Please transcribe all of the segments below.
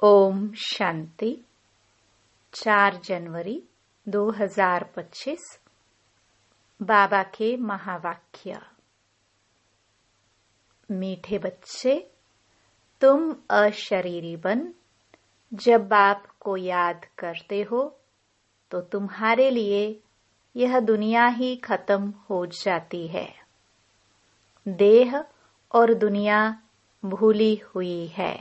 ओम शांति। 4 जनवरी 2025। बाबा के महावाक्य। मीठे बच्चे, तुम अशरीरी बन जब बाप को याद करते हो तो तुम्हारे लिए यह दुनिया ही खत्म हो जाती है। देह और दुनिया भूली हुई है।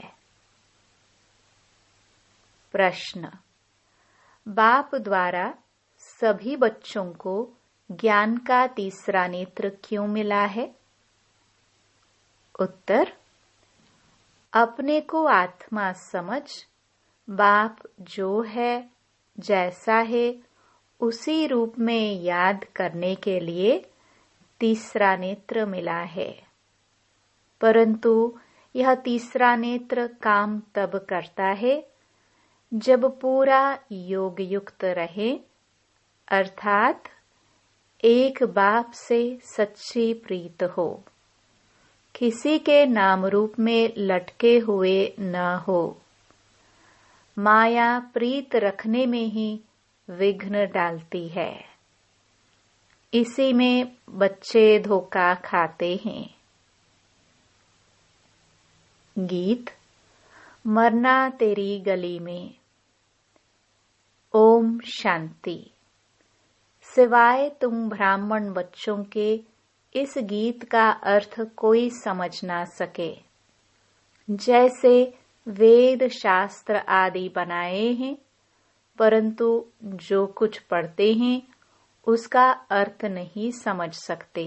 प्रश्न। बाप द्वारा सभी बच्चों को ज्ञान का तीसरा नेत्र क्यों मिला है? उत्तर। अपने को आत्मा समझ बाप जो है, जैसा है, उसी रूप में याद करने के लिए तीसरा नेत्र मिला है। परंतु यह तीसरा नेत्र काम तब करता है जब पूरा योग युक्त रहे, अर्थात एक बाप से सच्ची प्रीत हो, किसी के नाम रूप में लटके हुए न हो। माया प्रीत रखने में ही विघ्न डालती है। इसी में बच्चे धोखा खाते हैं। गीत। मरना तेरी गली में। ओम शांति। सिवाय तुम ब्राह्मण बच्चों के इस गीत का अर्थ कोई समझ ना सके। जैसे वेद शास्त्र आदि बनाए हैं, परंतु जो कुछ पढ़ते हैं उसका अर्थ नहीं समझ सकते।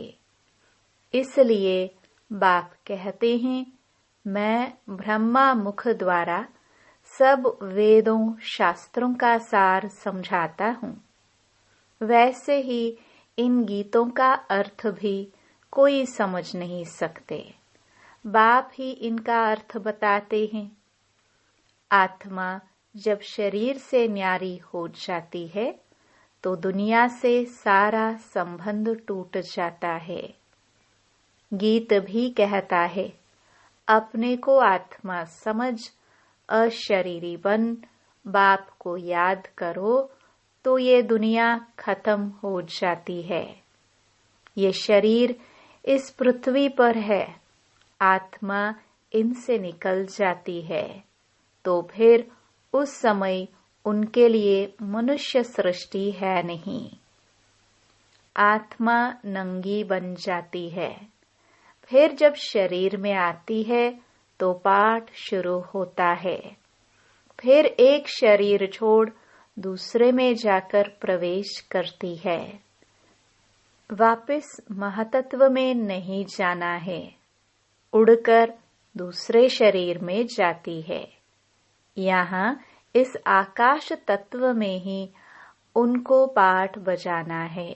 इसलिए बाप कहते हैं, मैं ब्रह्मा मुख द्वारा सब वेदों शास्त्रों का सार समझाता हूँ। वैसे ही इन गीतों का अर्थ भी कोई समझ नहीं सकते। बाप ही इनका अर्थ बताते हैं। आत्मा जब शरीर से न्यारी हो जाती है तो दुनिया से सारा संबंध टूट जाता है। गीत भी कहता है, अपने को आत्मा समझ अशरीरी बन बाप को याद करो तो ये दुनिया खत्म हो जाती है। ये शरीर इस पृथ्वी पर है, आत्मा इनसे निकल जाती है तो फिर उस समय उनके लिए मनुष्य सृष्टि है नहीं। आत्मा नंगी बन जाती है। फिर जब शरीर में आती है तो पाठ शुरू होता है। फिर एक शरीर छोड़ दूसरे में जाकर प्रवेश करती है। वापस महतत्व में नहीं जाना है, उड़कर दूसरे शरीर में जाती है। यहाँ इस आकाश तत्व में ही उनको पाठ बजाना है।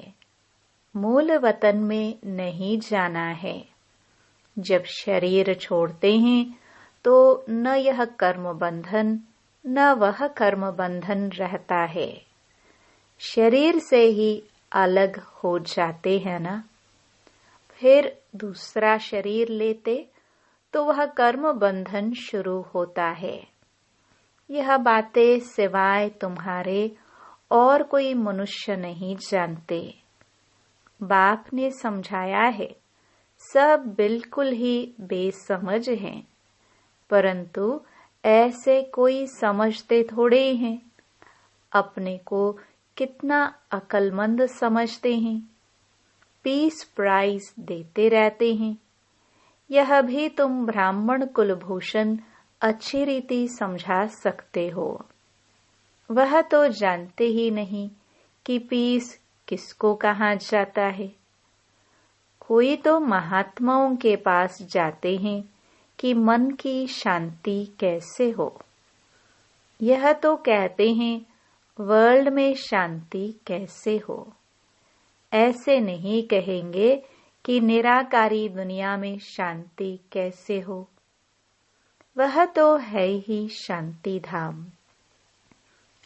मूल वतन में नहीं जाना है। जब शरीर छोड़ते हैं तो न यह कर्म बंधन न वह कर्म बंधन रहता है। शरीर से ही अलग हो जाते हैं ना। फिर दूसरा शरीर लेते तो वह कर्म बंधन शुरू होता है। यह बातें सिवाय तुम्हारे और कोई मनुष्य नहीं जानते। बाप ने समझाया है, सब बिल्कुल ही बेसमझ हैं, परंतु ऐसे कोई समझते थोड़े हैं। अपने को कितना अक्लमंद समझते हैं, पीस प्राइज देते रहते हैं। यह भी तुम ब्राह्मण कुलभूषण अच्छी रीति समझा सकते हो। वह तो जानते ही नहीं कि पीस किसको कहा जाता है। कोई तो महात्माओं के पास जाते हैं कि मन की शांति कैसे हो। यह तो कहते हैं वर्ल्ड में शांति कैसे हो। ऐसे नहीं कहेंगे कि निराकारी दुनिया में शांति कैसे हो। वह तो है ही शांति धाम।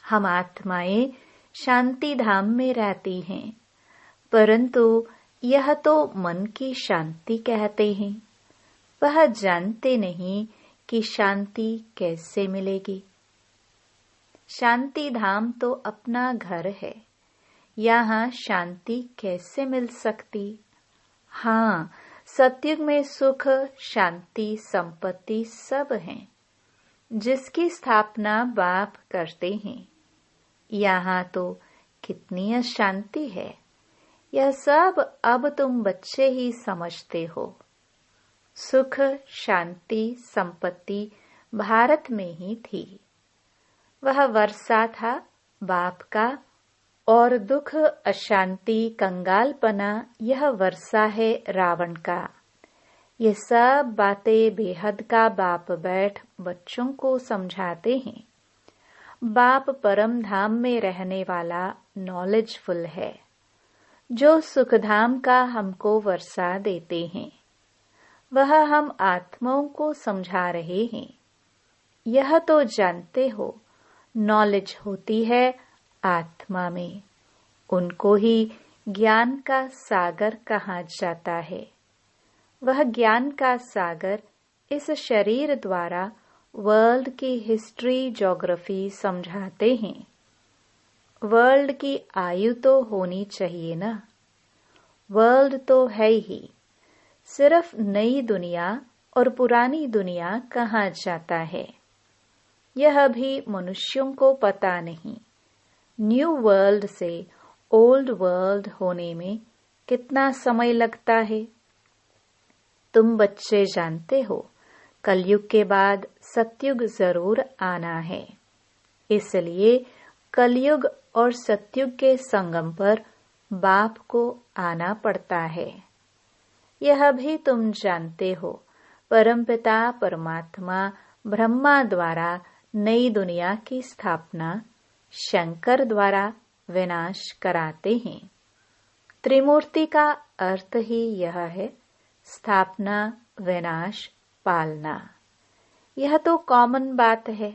हम आत्माएं शांति धाम में रहती हैं, परंतु यह तो मन की शांति कहते हैं। वह जानते नहीं कि शांति कैसे मिलेगी। शांति धाम तो अपना घर है, यहाँ शांति कैसे मिल सकती? हाँ, सतयुग में सुख, शांति, संपत्ति सब हैं, जिसकी स्थापना बाप करते हैं। यहाँ तो कितनी अशांति है, यह सब अब तुम बच्चे ही समझते हो। सुख, शांति, संपत्ति भारत में ही थी। वह वर्षा था बाप का, और दुख, अशांति, कंगालपना यह वर्षा है रावण का। ये सब बातें बेहद का बाप बैठ बच्चों को समझाते हैं। बाप परम धाम में रहने वाला नॉलेजफुल है, जो सुखधाम का हमको वर्षा देते हैं। वह हम आत्माओं को समझा रहे हैं। यह तो जानते हो, नॉलेज होती है आत्मा में, उनको ही ज्ञान का सागर कहा जाता है। वह ज्ञान का सागर इस शरीर द्वारा वर्ल्ड की हिस्ट्री, ज्योग्राफी समझाते हैं। वर्ल्ड की आयु तो होनी चाहिए ना, वर्ल्ड तो है ही, सिर्फ नई दुनिया और पुरानी दुनिया कहा जाता है। यह भी मनुष्यों को पता नहीं। न्यू वर्ल्ड से ओल्ड वर्ल्ड होने में कितना समय लगता है। तुम बच्चे जानते हो, कलयुग के बाद सतयुग जरूर आना है। इसलिए कलयुग और सतयुग के संगम पर बाप को आना पड़ता है। यह भी तुम जानते हो, परमपिता परमात्मा ब्रह्मा द्वारा नई दुनिया की स्थापना शंकर द्वारा विनाश कराते हैं। त्रिमूर्ति का अर्थ ही यह है, स्थापना, विनाश, पालना। यह तो कॉमन बात है,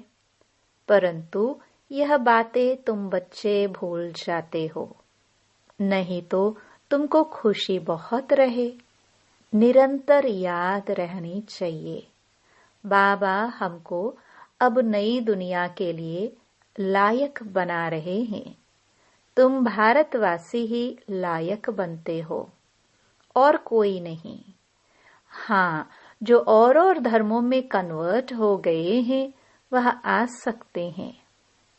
परंतु यह बातें तुम बच्चे भूल जाते हो। नहीं तो तुमको खुशी बहुत रहे। निरंतर याद रहनी चाहिए, बाबा हमको अब नई दुनिया के लिए लायक बना रहे हैं। तुम भारतवासी ही लायक बनते हो, और कोई नहीं। हाँ, जो और धर्मों में कन्वर्ट हो गए हैं वह आ सकते हैं,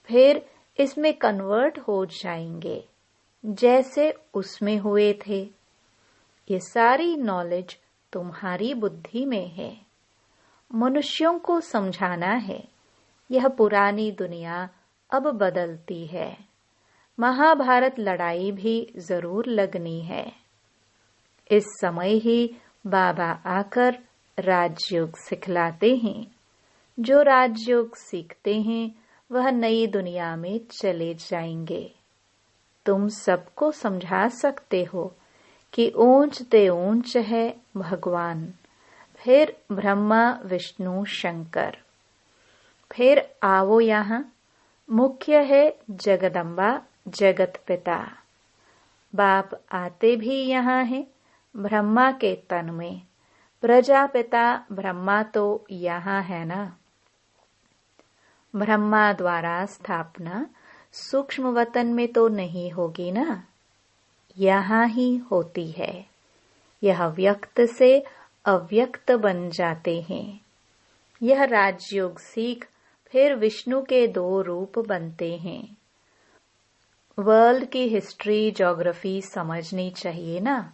फिर इसमें कन्वर्ट हो जाएंगे जैसे उसमें हुए थे। ये सारी नॉलेज तुम्हारी बुद्धि में है। मनुष्यों को समझाना है, यह पुरानी दुनिया अब बदलती है। महाभारत लड़ाई भी जरूर लगनी है। इस समय ही बाबा आकर राजयोग सिखलाते हैं। जो राजयोग सीखते हैं वह नई दुनिया में चले जाएंगे। तुम सबको समझा सकते हो कि ऊंच ते ऊंच है भगवान, फिर ब्रह्मा, विष्णु, शंकर। फिर आओ यहाँ, मुख्य है जगदम्बा, जगत पिता। बाप आते भी यहाँ हैं, ब्रह्मा के तन में। प्रजापिता ब्रह्मा तो यहाँ है ना। ब्रह्मा द्वारा स्थापना सूक्ष्म वतन में तो नहीं होगी ना, यहाँ ही होती है। यह व्यक्त से अव्यक्त बन जाते हैं। यह राजयोग सीख फिर विष्णु के 2 रूप बनते हैं। वर्ल्ड की हिस्ट्री, ज्योग्राफी समझनी चाहिए ना,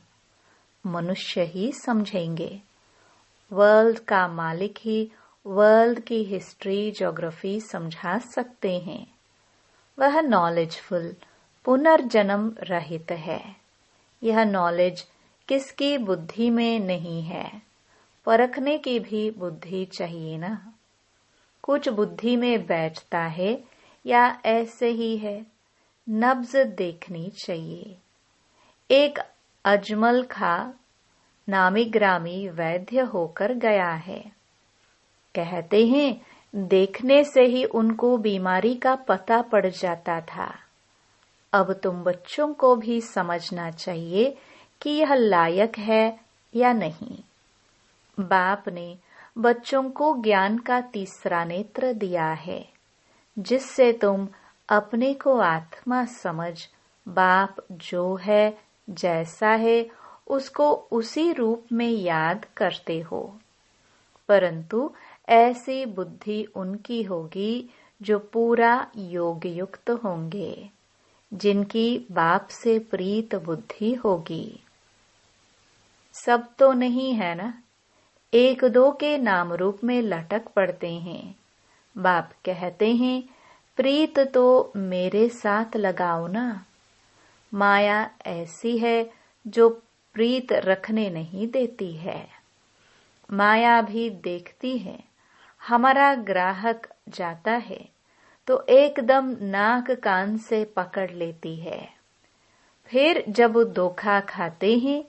मनुष्य ही समझेंगे। वर्ल्ड का मालिक ही वर्ल्ड की हिस्ट्री, ज्योग्राफी समझा सकते हैं। वह नॉलेजफुल, पुनर्जन्म रहित है। यह नॉलेज किसकी बुद्धि में नहीं है, परखने की भी बुद्धि चाहिए ना। कुछ बुद्धि में बैठता है या ऐसे ही है, नब्ज देखनी चाहिए। एक अजमल खा नामी ग्रामी वैद्य होकर गया है। कहते हैं देखने से ही उनको बीमारी का पता पड़ जाता था। अब तुम बच्चों को भी समझना चाहिए कि यह लायक है या नहीं। बाप ने बच्चों को ज्ञान का तीसरा नेत्र दिया है, जिससे तुम अपने को आत्मा समझ बाप जो है जैसा है उसको उसी रूप में याद करते हो। परंतु ऐसी बुद्धि उनकी होगी जो पूरा योग युक्त होंगे, जिनकी बाप से प्रीत बुद्धि होगी। सब तो नहीं है ना, एक दो के नाम रूप में लटक पड़ते हैं। बाप कहते हैं प्रीत तो मेरे साथ लगाओ ना। माया ऐसी है जो प्रीत रखने नहीं देती है। माया भी देखती है, हमारा ग्राहक जाता है तो एकदम नाक कान से पकड़ लेती है। फिर जब धोखा खाते हैं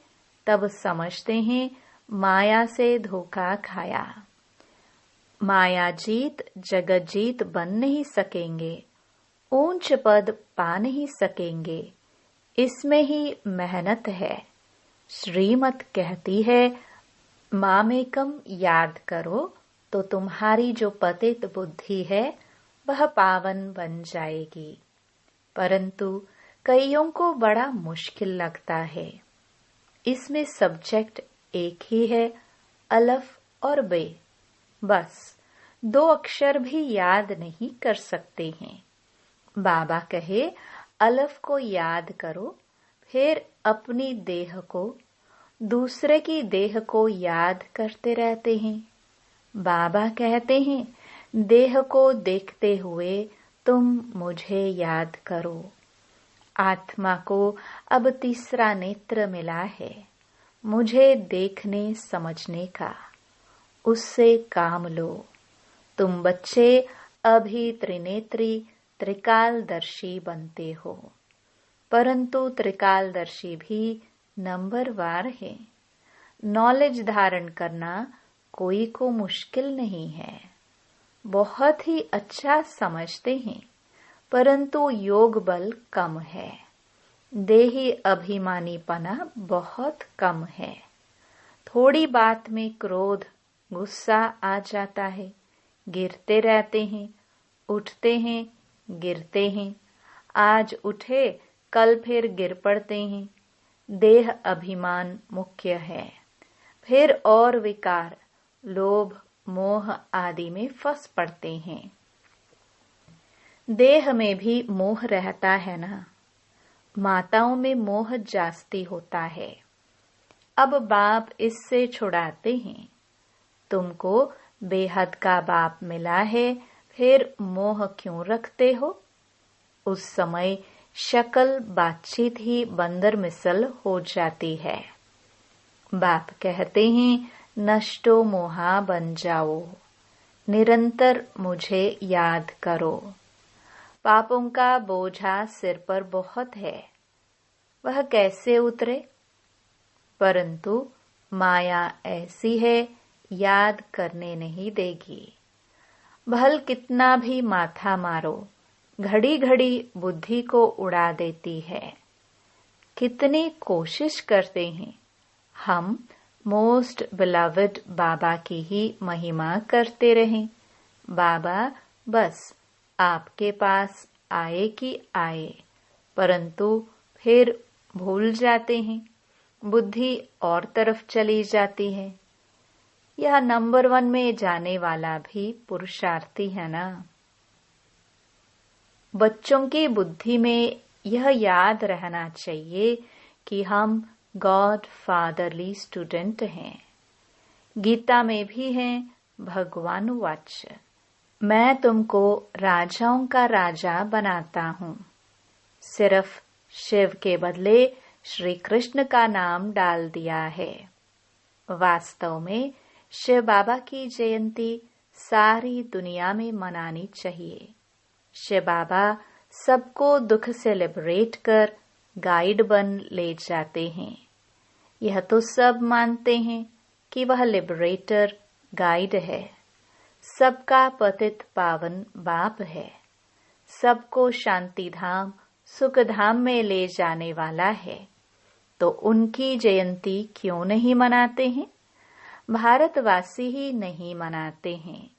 तब समझते हैं माया से धोखा खाया। माया जीत जगत जीत बन नहीं सकेंगे, ऊंच पद पा नहीं सकेंगे, इसमें ही मेहनत है। श्रीमत कहती है मामेकम याद करो तो तुम्हारी जो पतित बुद्धि है वह पावन बन जाएगी। परंतु कईयों को बड़ा मुश्किल लगता है। इसमें सब्जेक्ट एक ही है, अलफ और बे। बस 2 अक्षर भी याद नहीं कर सकते हैं। बाबा कहे अलफ को याद करो, फिर अपनी देह को, दूसरे की देह को याद करते रहते हैं। बाबा कहते हैं देह को देखते हुए तुम मुझे याद करो। आत्मा को अब तीसरा नेत्र मिला है, मुझे देखने समझने का। उससे काम लो। तुम बच्चे अभी त्रिनेत्री त्रिकालदर्शी बनते हो, परंतु त्रिकालदर्शी भी नंबरवार है। नॉलेज धारण करना कोई को मुश्किल नहीं है। बहुत ही अच्छा समझते हैं, परंतु योग बल कम है। देही अभिमानीपना बहुत कम है। थोड़ी बात में क्रोध गुस्सा आ जाता है, गिरते रहते हैं, उठते हैं, गिरते हैं। आज उठे कल फिर गिर पड़ते हैं। देह अभिमान मुख्य है। फिर और विकार लोभ मोह आदि में फंस पड़ते हैं। देह में भी मोह रहता है ना। माताओं में मोह जास्ती होता है। अब बाप इससे छुड़ाते हैं। तुमको बेहद का बाप मिला है, फिर मोह क्यों रखते हो? उस समय शक्ल बातचीत ही बंदर मिसल हो जाती है। बाप कहते हैं नष्टो मोहा बन जाओ, निरंतर मुझे याद करो। पापों का बोझा सिर पर बहुत है, वह कैसे उतरे? परंतु माया ऐसी है, याद करने नहीं देगी। भल कितना भी माथा मारो, घड़ी घड़ी बुद्धि को उड़ा देती है। कितनी कोशिश करते हैं हम मोस्ट बिलवड बाबा की ही महिमा करते रहें। बाबा बस आपके पास आए कि आए, परंतु फिर भूल जाते हैं, बुद्धि और तरफ चली जाती है। यह नंबर 1 में जाने वाला भी पुरुषार्थी है ना। बच्चों की बुद्धि में यह याद रहना चाहिए कि हम गॉड फादरली स्टूडेंट हैं। गीता में भी है भगवान वाच्य, मैं तुमको राजाओं का राजा बनाता हूँ। सिर्फ शिव के बदले श्री कृष्ण का नाम डाल दिया है। वास्तव में शिव बाबा की जयंती सारी दुनिया में मनानी चाहिए। शिव बाबा सबको दुख से लिबरेट कर गाइड बन ले जाते हैं। यह तो सब मानते हैं कि वह लिबरेटर गाइड है। सबका पतित पावन बाप है। सबको शांति धाम सुख धाम में ले जाने वाला है। तो उनकी जयंती क्यों नहीं मनाते हैं? भारतवासी ही नहीं मनाते हैं।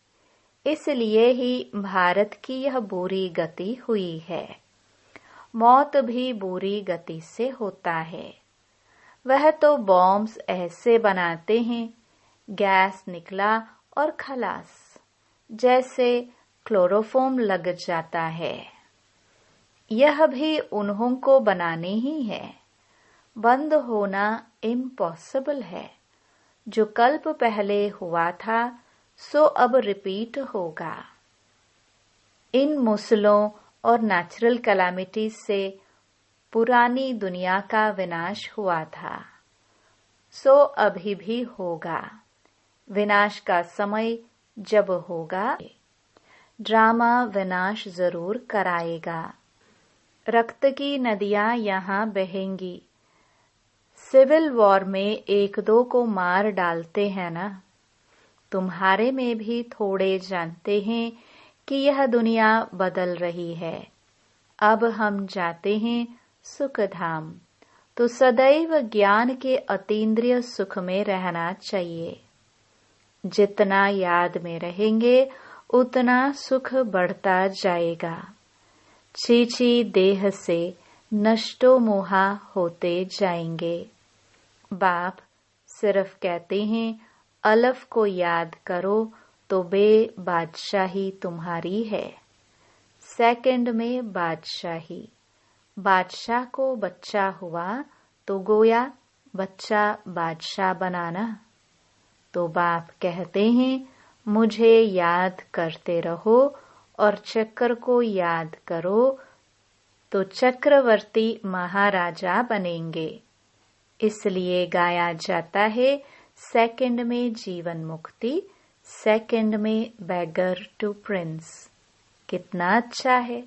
इसलिए ही भारत की यह बुरी गति हुई है। मौत भी बुरी गति से होता है। वह तो बॉम्ब्स ऐसे बनाते हैं, गैस निकला और खलास, जैसे क्लोरोफॉर्म लग जाता है। यह भी उन्हों को बनाने ही है। बंद होना इम्पॉसिबल है। जो कल्प पहले हुआ था सो अब रिपीट होगा। इन मुसलों और नेचुरल कैलामिटीज से पुरानी दुनिया का विनाश हुआ था, सो अभी भी होगा। विनाश का समय जब होगा, ड्रामा विनाश जरूर कराएगा। रक्त की नदियां यहाँ बहेंगी। सिविल वॉर में एक दो को मार डालते हैं ना। तुम्हारे में भी थोड़े जानते हैं कि यह दुनिया बदल रही है। अब हम जाते हैं सुखधाम, तो सदैव ज्ञान के अतीन्द्रिय सुख में रहना चाहिए। जितना याद में रहेंगे उतना सुख बढ़ता जाएगा। चीची देह से नष्टो मोहा होते जाएंगे। बाप सिर्फ कहते हैं अलफ को याद करो तो बे बादशाही तुम्हारी है। सेकंड में बादशाही। बादशाह को बच्चा हुआ तो गोया बच्चा बादशाह बनाना। तो बाप कहते हैं मुझे याद करते रहो और चक्र को याद करो तो चक्रवर्ती महाराजा बनेंगे। इसलिए गाया जाता है सेकंड में जीवन मुक्ति, सेकंड में बेगर टू प्रिंस। कितना अच्छा है।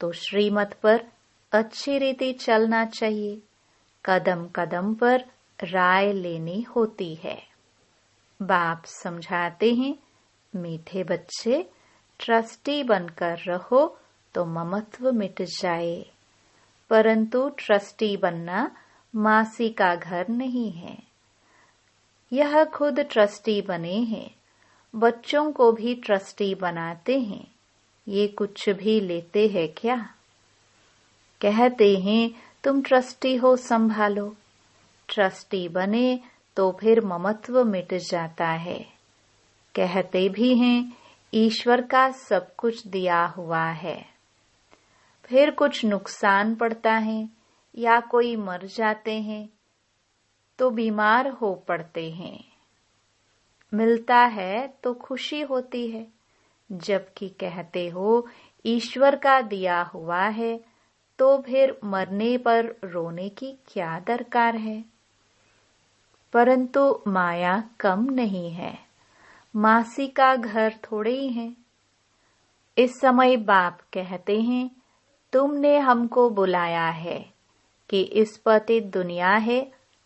तो श्रीमत पर अच्छी रीति चलना चाहिए। कदम कदम पर राय लेनी होती है। बाप समझाते हैं मीठे बच्चे, ट्रस्टी बनकर रहो तो ममत्व मिट जाए। परंतु ट्रस्टी बनना मासी का घर नहीं है। यह खुद ट्रस्टी बने हैं, बच्चों को भी ट्रस्टी बनाते हैं। ये कुछ भी लेते हैं क्या? कहते हैं तुम ट्रस्टी हो, संभालो। ट्रस्टी बने तो फिर ममत्व मिट जाता है। कहते भी हैं ईश्वर का सब कुछ दिया हुआ है। फिर कुछ नुकसान पड़ता है या कोई मर जाते हैं तो बीमार हो पड़ते हैं। मिलता है तो खुशी होती है, जबकि कहते हो ईश्वर का दिया हुआ है तो फिर मरने पर रोने की क्या दरकार है। परंतु माया कम नहीं है। मासी का घर थोड़े ही है। इस समय बाप कहते हैं तुमने हमको बुलाया है कि इस पतित दुनिया है,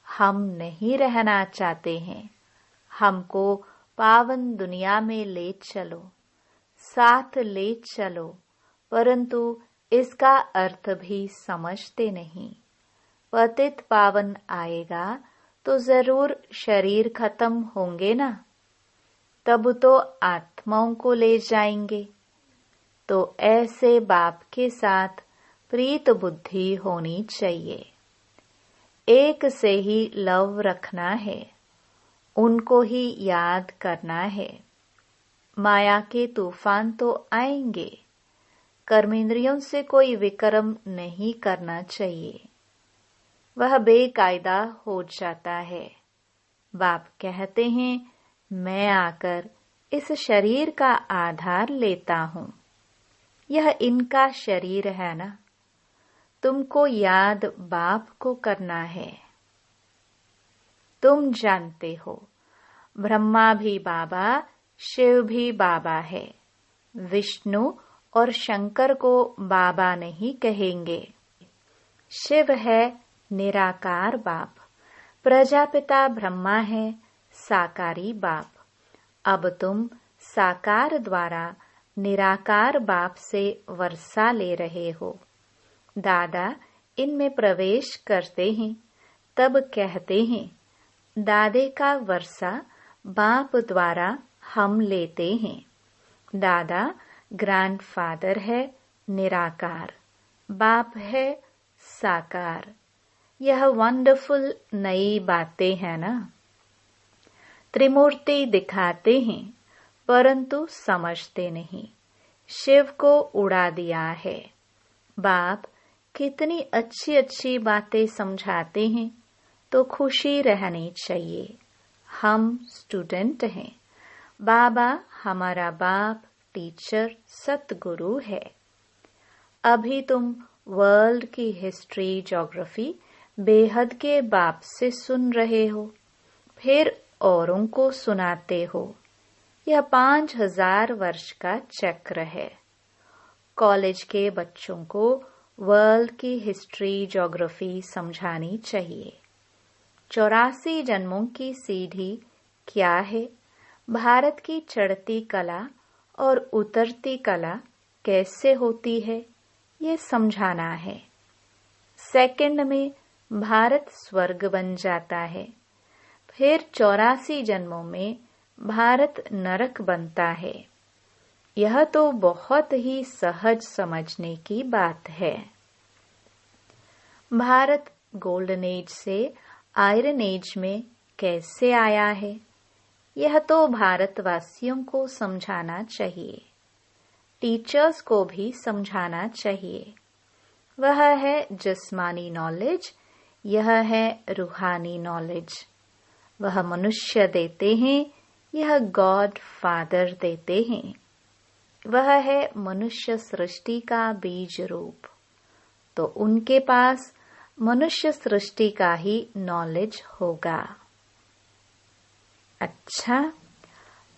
हम नहीं रहना चाहते हैं। हमको पावन दुनिया में ले चलो, साथ ले चलो। परंतु इसका अर्थ भी समझते नहीं। पतित पावन आएगा तो जरूर शरीर खत्म होंगे ना, तब तो आत्माओं को ले जाएंगे। तो ऐसे बाप के साथ प्रीत बुद्धि होनी चाहिए। एक से ही लव रखना है, उनको ही याद करना है। माया के तूफान तो आएंगे, कर्मेंद्रियों से कोई विक्रम नहीं करना चाहिए, वह बेकायदा हो जाता है। बाप कहते हैं मैं आकर इस शरीर का आधार लेता हूँ। यह इनका शरीर है ना। तुमको याद बाप को करना है। तुम जानते हो ब्रह्मा भी बाबा, शिव भी बाबा है। विष्णु और शंकर को बाबा नहीं कहेंगे। शिव है निराकार बाप, प्रजापिता ब्रह्मा है साकारी बाप। अब तुम साकार द्वारा निराकार बाप से वर्षा ले रहे हो। दादा इनमें प्रवेश करते हैं, तब कहते हैं दादे का वर्षा बाप द्वारा हम लेते हैं। दादा ग्रैंडफादर है निराकार, बाप है साकार। यह वंडरफुल नई बातें हैं ना। त्रिमूर्ति दिखाते हैं परंतु समझते नहीं। शिव को उड़ा दिया है। बाप कितनी अच्छी अच्छी बातें समझाते हैं, तो खुशी रहनी चाहिए। हम स्टूडेंट हैं। बाबा हमारा बाप, टीचर, सतगुरु है। अभी तुम वर्ल्ड की हिस्ट्री, ज्योग्राफी बेहद के बाप से सुन रहे हो, फिर औरों को सुनाते हो। यह 5000 वर्ष का चक्र है। कॉलेज के बच्चों को वर्ल्ड की हिस्ट्री, ज्योग्राफी समझानी चाहिए। 84 जन्मों की सीढ़ी क्या है, भारत की चढ़ती कला और उतरती कला कैसे होती है, ये समझाना है। सेकंड में भारत स्वर्ग बन जाता है, फिर 84 जन्मों में भारत नरक बनता है। यह तो बहुत ही सहज समझने की बात है। भारत गोल्डन एज से आयरन एज में कैसे आया है, यह तो भारतवासियों को समझाना चाहिए। टीचर्स को भी समझाना चाहिए। वह है जिस्मानी नॉलेज, यह है रूहानी नॉलेज। वह मनुष्य देते हैं, यह गॉड फादर देते हैं। वह है मनुष्य सृष्टि का बीज रूप, तो उनके पास मनुष्य सृष्टि का ही नॉलेज होगा। अच्छा,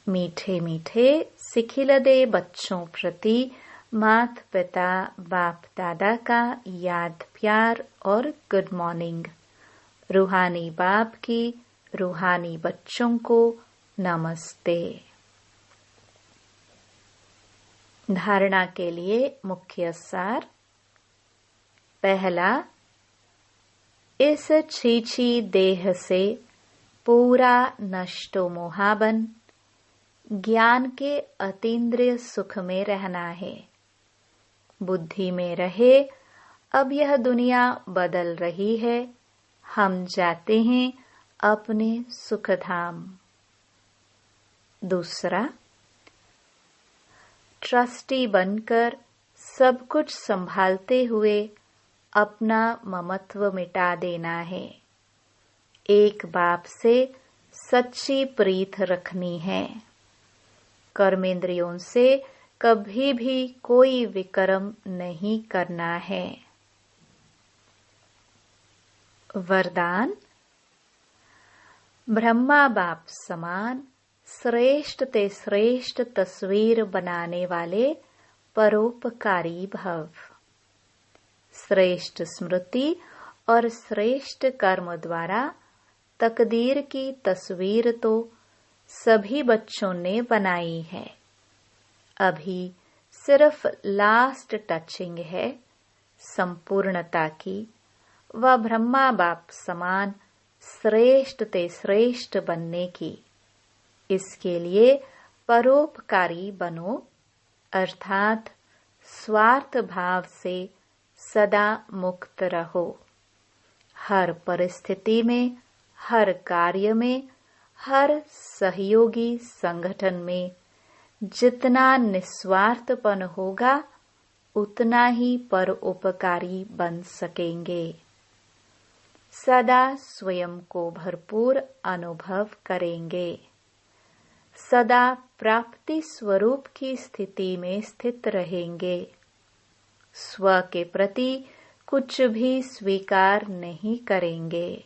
मीठे मीठे सिखिलदे बच्चों प्रति माता पिता बाप दादा का याद प्यार और गुड मॉर्निंग। रूहानी बाप की रूहानी बच्चों को नमस्ते। धारणा के लिए मुख्य सार। पहला, इस छीछी देह से पूरा नष्टो मोहाबन ज्ञान के अतीन्द्रिय सुख में रहना है। बुद्धि में रहे, अब यह दुनिया बदल रही है, हम जाते हैं अपने सुखधाम। दूसरा, ट्रस्टी बनकर सब कुछ संभालते हुए अपना ममत्व मिटा देना है। एक बाप से सच्ची प्रीत रखनी है। कर्मेंद्रियों से कभी भी कोई विकर्म नहीं करना है। वरदान। ब्रह्मा बाप समान श्रेष्ठ ते श्रेष्ठ तस्वीर बनाने वाले परोपकारी भव। श्रेष्ठ स्मृति और श्रेष्ठ कर्म द्वारा तकदीर की तस्वीर तो सभी बच्चों ने बनाई है। अभी सिर्फ लास्ट टचिंग है संपूर्णता की। वह ब्रह्मा बाप समान श्रेष्ठ ते श्रेष्ठ बनने की। इसके लिए परोपकारी बनो, अर्थात स्वार्थ भाव से सदा मुक्त रहो। हर परिस्थिति में, हर कार्य में, हर सहयोगी संगठन में जितना निस्वार्थपन होगा उतना ही परोपकारी बन सकेंगे। सदा स्वयं को भरपूर अनुभव करेंगे। सदा प्राप्ति स्वरूप की स्थिति में स्थित रहेंगे। स्व के प्रति कुछ भी स्वीकार नहीं करेंगे।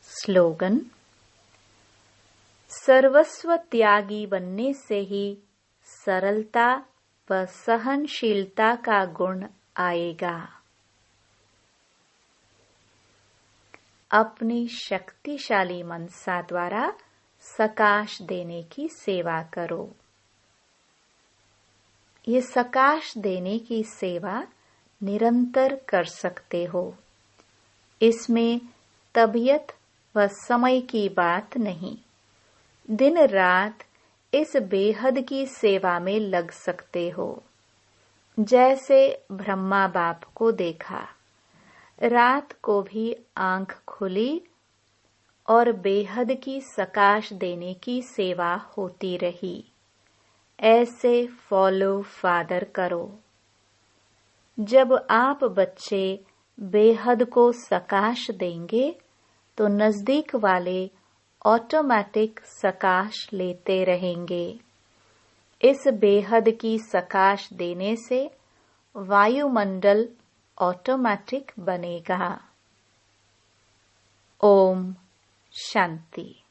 स्लोगन। सर्वस्व त्यागी बनने से ही सरलता व सहनशीलता का गुण आएगा। अपनी शक्तिशाली मनसा द्वारा सकाश देने की सेवा करो। ये सकाश देने की सेवा निरंतर कर सकते हो। इसमें तबीयत व समय की बात नहीं। दिन रात इस बेहद की सेवा में लग सकते हो। जैसे ब्रह्मा बाप को देखा, रात को भी आंख खुली और बेहद की सकाश देने की सेवा होती रही। ऐसे फॉलो फादर करो। जब आप बच्चे बेहद को सकाश देंगे तो नजदीक वाले ऑटोमेटिक सकाश लेते रहेंगे। इस बेहद की सकाश देने से वायुमंडल ऑटोमेटिक बनेगा। ओम शांति।